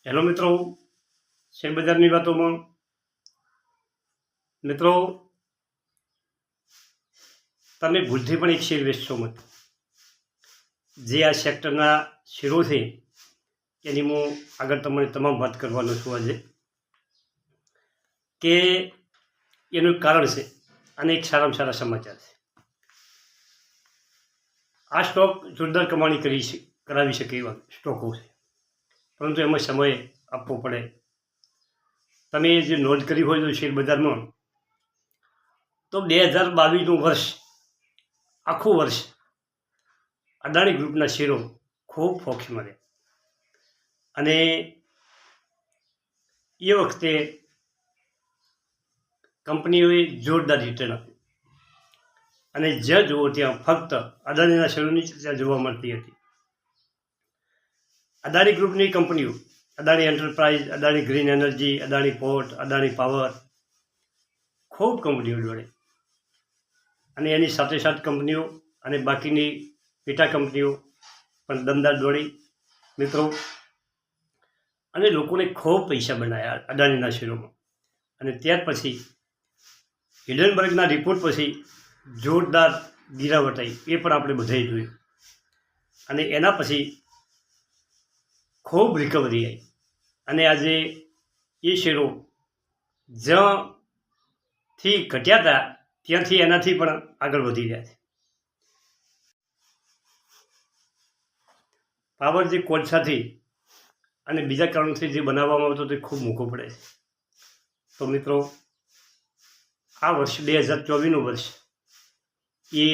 Hello મિત્રો, શેરબજારની વાતોમાં મિત્રો તમે ભૂલથી પણ એક શેર વેચશો મત. જે આ સેક્ટરના શેરો છે એની હું આગળ તમને તમામ વાત કરવાનો છું આજે, કે એનું કારણ છે અને એક સારામાં સારા સમાચાર છે. આ સ્ટોક જોરદાર કમાણી કરાવી શકે એવા સ્ટોકો છે, પરંતુ એમાં સમય આપવો પડે. તમે જે નોંધ કરી હોય તો શેર બજારમાં તો 2022નું વર્ષ, આખું વર્ષ અદાણી ગ્રુપના શેરો ખૂબ ફોક્સમાં રહ્યા અને એ વખતે કંપનીઓએ જોરદાર રિટર્ન આપ્યું અને જ્યાં જુઓ ત્યાં ફક્ત અદાણીના શેરોની ચર્ચા જોવા મળતી હતી. અદાણી ગ્રુપની કંપનીઓ, Adani enterprise, Adani green energy, Adani port, Adani power, ખૂબ કંપનીઓ જોડે અને એની સાથે સાથ કંપનીઓ અને બાકીની પેટા કંપનીઓ પણ દમદાર દોડી મિત્રો, અને લોકોને ખૂબ પૈસા બનાવ્યા અદાણીના શેરોમાં. અને ત્યાર પછી હિડનબર્ગના રિપોર્ટ પછી જોરદાર ગિરાવટ આવી, એ પણ આપણે બધાએ જોયું. અને એના પછી ખૂબ રિકવરી આવી અને આજે એ શેરો જ્યાંથી ઘટ્યા હતા ત્યાંથી એનાથી પણ આગળ વધી રહ્યા છે. પાવર જે કોલસાથી અને બીજા કારણોથી જે બનાવવામાં આવતો તે ખૂબ મોંઘો પડે છે. તો મિત્રો, આ વર્ષ 2024નું વર્ષ એ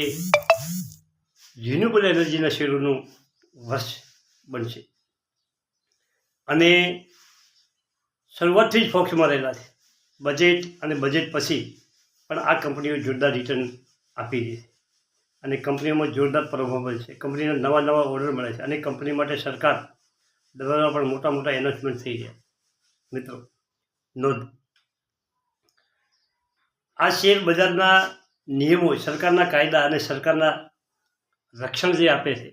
રિન્યુએબલ એનર્જીના શેરોનું વર્ષ બનશે અને શરૂઆતથી જ ફોક્સમાં રહેલા છે. બજેટ અને બજેટ પછી પણ આ કંપનીઓ જોરદાર રિટર્ન આપી રહી છે અને કંપનીઓમાં જોરદાર પરફોર્મન્સ છે. કંપનીને નવા નવા ઓર્ડર મળે છે અને કંપની માટે સરકાર દ્વારા પણ મોટા મોટા એનાઉન્સમેન્ટ થઈ રહ્યા. મિત્રો નોંધ, આ શેર બજારના નિયમો, સરકારના કાયદા અને સરકારના રક્ષણ જે આપે છે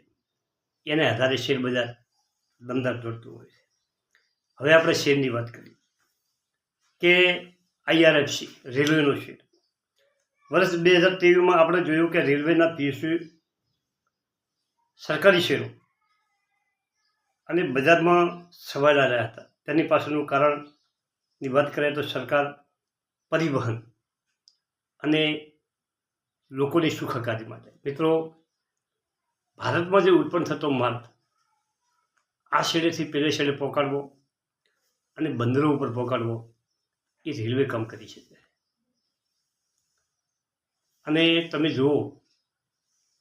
એને આધારે શેર બજાર દમદાર દોડતું હોય છે. હવે આપણે શેરની વાત કરીએ કે IRFC રેલવેનો શેર. વર્ષ 2023માં આપણે જોયું કે રેલવેના PSU સરકારી શેરો અને બજારમાં છવાયેલા રહ્યા હતા. તેની પાછળનું કારણની વાત કરીએ તો સરકાર, પરિવહન અને લોકોની સુખાકારી માટે. મિત્રો, ભારતમાં જે ઉત્પન્ન થતો માલ આ શેરેથી પેલે શેરે પહોંચાડવો અને બંદરો ઉપર પહોંચાડવો એ રેલવે કામ કરી શકે. અને તમે જુઓ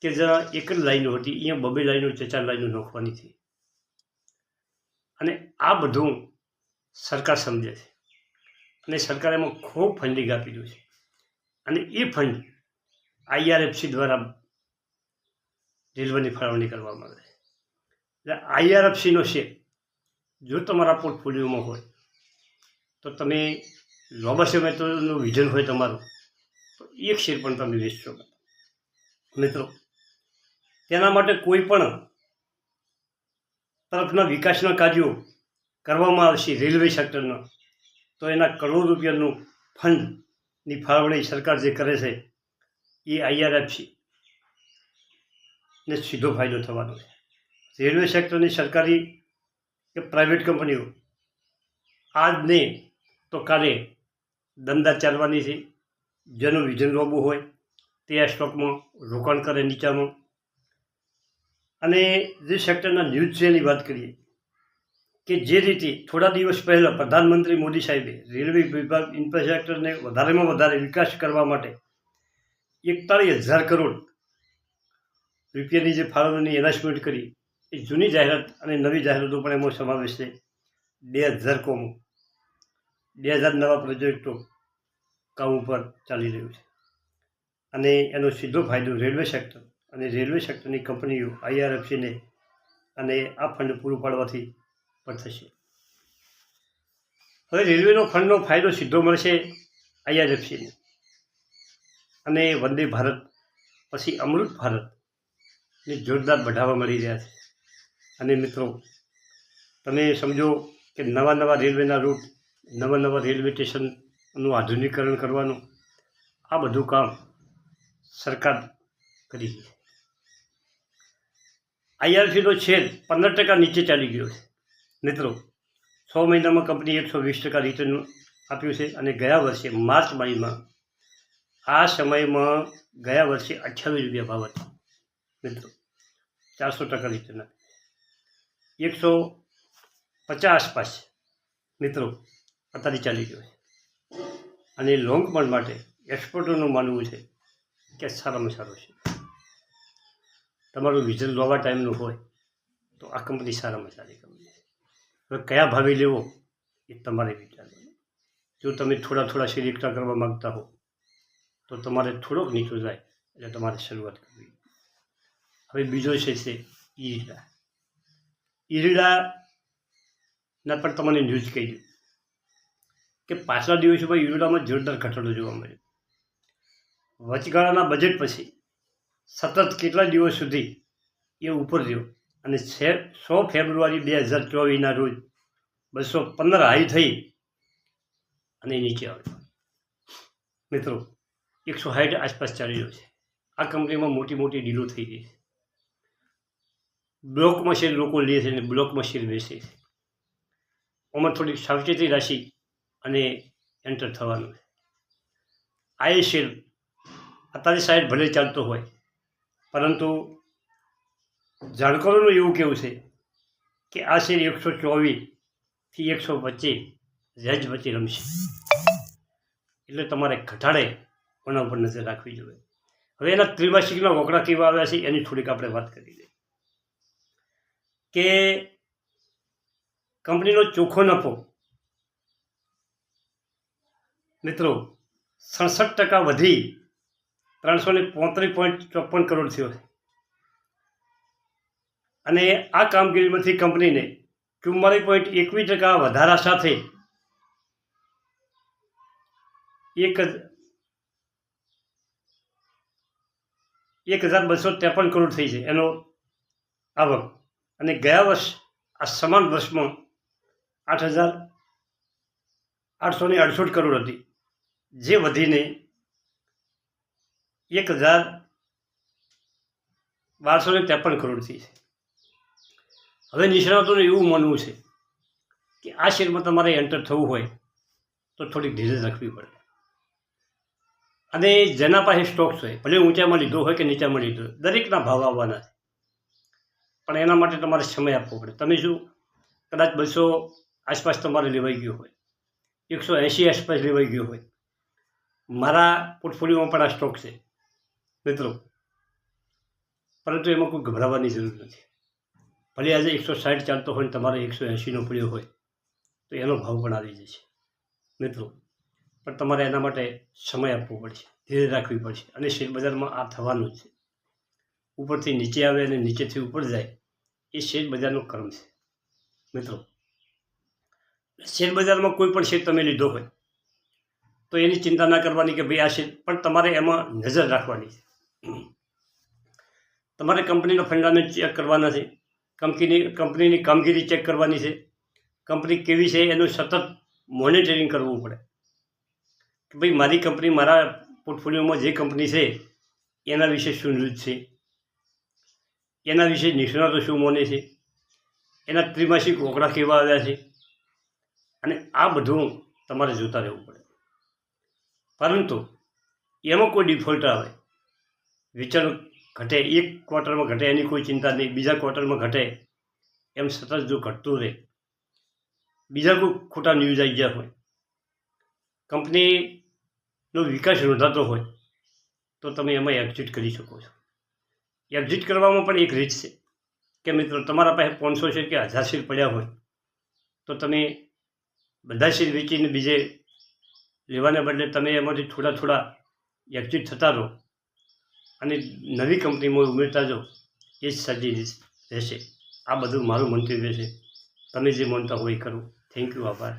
કે જ્યાં એક જ લાઈનો હતી અહીંયા 2 લાઈનો, 4 લાઈનો નાખવાની હતી. અને આ બધું સરકાર સમજે છે અને સરકારે એમાં ખૂબ ફંડિંગ આપેલું છે અને એ ફંડ IRFC દ્વારા રેલવેની ફાળવણી કરવામાં આવે છે. એટલે IRFCનો શેર જો તમારા પોર્ટફોલિયોમાં હોય તો તમે લાંબા સમયનું વિઝન હોય તમારું, તો એક શેર પણ તમે વેચશો. મિત્રો, તેના માટે કોઈ પણ તરફના વિકાસના કાર્યો કરવામાં આવશે રેલવે સેક્ટરના, તો એના કરોડ રૂપિયાનું ફંડની ફાળવણી સરકાર જે કરે છે એ IRFC ને સીધો ફાયદો થવાનો છે. રેલવે સેક્ટરની સરકારી કે પ્રાઇવેટ કંપનીઓ આજ નહીં તો કાલે દમદાર ચાલવાની છે. જેનું વિઝન લાંબુ હોય તે આ સ્ટોકમાં રોકાણ કરે નીચામાં. અને જે સેક્ટરના ન્યૂઝ છે એની વાત કરીએ કે જે રીતે થોડા દિવસ પહેલાં પ્રધાનમંત્રી મોદી સાહેબે રેલવે વિભાગ ઇન્ફ્રાસ્ટ્રક્ચરને વધારેમાં વધારે વિકાસ કરવા માટે 41,000 કરોડ રૂપિયાની જે ફાળવણીની એનાઉન્સમેન્ટ કરી, એ જૂની જાહેરાત અને નવી જાહેરાતો પણ એમાં સમાવેશ છે. 2000 નવા પ્રોજેક્ટો કામ ઉપર ચાલી રહ્યું છે અને એનો સીધો ફાયદો રેલવે સેક્ટર અને રેલવે સેક્ટરની કંપનીઓ IRFCને અને આ ફંડ પૂરું પાડવાથી પણ થશે. હવે રેલવેનો ફંડનો ફાયદો સીધો મળશે IRFCને અને વંદે ભારત પછી અમૃત ભારતને જોરદાર બઢાવા મળી રહ્યા છે. અને મિત્રો, તમે સમજો કે નવા નવા રેલવેના રૂટ, નવા રેલવે સ્ટેશનનું આધુનિકરણ કરવાનું, આ બધું કામ સરકાર કરી છે. IRCનો શેર 15% નીચે ચાલી ગયો છે. મિત્રો, 6 મહિનામાં કંપની 120% રિટર્ન આપ્યું છે અને ગયા વર્ષે માર્ચ મહિનામાં આ સમયમાં ગયા વર્ષે 28 રૂપિયા ભાવ હતો. મિત્રો, 400% રિટર્ન આપ્યું. 150 આસપાસ મિત્રો અત્યારે ચાલી ગયો છે. અને લોંગ ટર્મ માટે એક્સપોર્ટરનું માનવું છે કે સારામાં સારું છે. તમારું વિઝન લોવા ટાઈમનું હોય તો આ કંપની સારામાં સારી કંપની છે. હવે કયા ભાવે લેવો એ તમારે વિચારવાનું. જો તમે થોડા શેર એકઠા કરવા માગતા હો તો તમારે થોડોક નીચો જાય એટલે તમારે શરૂઆત કરવી. હવે બીજો છે ઈરડા. ઈરડાના પણ તમને ન્યૂઝ કહી દઉં કે પાછલા દિવસોમાં ઈરડામાં જોરદાર ઘટાડો જોવા મળ્યો. વચગાળાના બજેટ પછી સતત કેટલા દિવસ સુધી એ ઉપર રહ્યો અને 6 ફેબ્રુઆરી 2024ના રોજ 215 હાઈ થઈ અને નીચે આવ્યો. મિત્રો, 160 આસપાસ ચાલી રહ્યો છે. આ કંપનીમાં મોટી ડીલો થઈ ગઈ છે. બ્લોકમાં શેર લોકો લે છે અને બ્લોકમાં શેર વેચે છે. આમાં થોડીક સાવચેતી રાખી અને એન્ટર થવાનું છે. આ એ શેર અત્યારે સાઈડ ભલે ચાલતો હોય, પરંતુ જાણકારોનું એવું કહેવું છે કે આ શેર 124 થી 125 રેન્જ વચ્ચે રમશે. એટલે તમારે ઘટાડે કોના ઉપર નજર રાખવી જોઈએ. હવે એના ત્રિમાસિકના વકડા કેવા આવ્યા છે એની થોડીક આપણે વાત કરી દઈએ કે કંપનીનો ચોખ્ખો નફો મિત્રો 67% વધી 335.54 કરોડ થયો છે. અને આ કામગીરીમાંથી કંપનીને 44.21% વધારા સાથે 1,253 કરોડ થઈ છે એનો આવક. અને ગયા વર્ષ આ સમાન વર્ષમાં 8,868 કરોડ હતી, જે વધીને 1,1253 કરોડ થઈ છે. હવે નિષ્ણાતોનું એવું માનવું છે કે આ શેરમાં તમારે એન્ટર થવું હોય તો થોડીક ધીરજ રાખવી પડે. અને જેના પાસે સ્ટોક્સ હોય, ભલે ઊંચામાં લીધો હોય કે નીચામાં લીધો હોય, દરેકના ભાવ આવવાના છે. પણ એના માટે તમારે સમય આપવો પડે. તમે શું કદાચ 200 આસપાસ તમારે લેવાઈ ગયો હોય, 180 આસપાસ લેવાઈ ગયો હોય. મારા પોર્ટફોલિયોમાં પણ આ સ્ટોક છે મિત્રો, પરંતુ એમાં કોઈ ગભરાવાની જરૂર નથી. ભલે આજે 160 ચાલતો હોય ને તમારે 180નો પડ્યો હોય તો એનો ભાવ પણ આવી જશે મિત્રો. પણ તમારે એના માટે સમય આપવો પડશે, ધીરે રાખવી પડશે. અને શેરબજારમાં આ થવાનું જ છે. ઉપરથી નીચે આવે અને નીચેથી ઉપર જાય એ શેરબજારનો ક્રમ છે મિત્રો. શેરબજારમાં કોઈ પણ શેર તમે લીધો હોય તો એની ચિંતા ના કરવાની કે ભાઈ આ શેર, પણ તમારે એમાં નજર રાખવાની છે. તમારે કંપનીનો ફંડામેન્ટ ચેક કરવાના છે, કંપનીની કામગીરી ચેક કરવાની છે, કંપની કેવી છે એનું સતત મોનિટરિંગ કરવું પડે કે ભાઈ મારી કંપની, મારા પોર્ટફોલિયોમાં જે કંપની છે એના વિશે શું ન્યૂઝ છે, એના વિશે નિષ્ણાતો શું માને છે, એના ત્રિમાસિક વકડા કેવા આવ્યા છે. અને આ બધું તમારે જોતા રહેવું પડે. પરંતુ એમાં કોઈ ડિફોલ્ટ આવે, વેચાણ ઘટે, એક ક્વાર્ટરમાં ઘટે એની કોઈ ચિંતા નહીં, બીજા ક્વાર્ટરમાં ઘટે, એમ સતત જો ઘટતું રહે, બીજા કોઈ ખોટા ન્યૂઝ આવી ગયા હોય, કંપનીનો વિકાસ નોંધાતો હોય તો તમે એમાં એક્ઝિટ કરી શકો છો. એક્ઝિટ કરવામાં પણ એક રીત છે કે મિત્રો, તમારા પાસે 500 શેર કે 1000 શેર પડ્યા હોય તો તમે બધા શેર વેચીને બીજે લેવાને બદલે તમે એમાંથી થોડા એક્ઝિટ થતા રહો અને નવી કંપનીમાં ઉમેરતા જાઓ. એ જ સાચી રીત રહેશે. આ બધું મારું મંતવ્ય છે. તમે જે માનતા હોય એ કરો. Thank you. આભાર.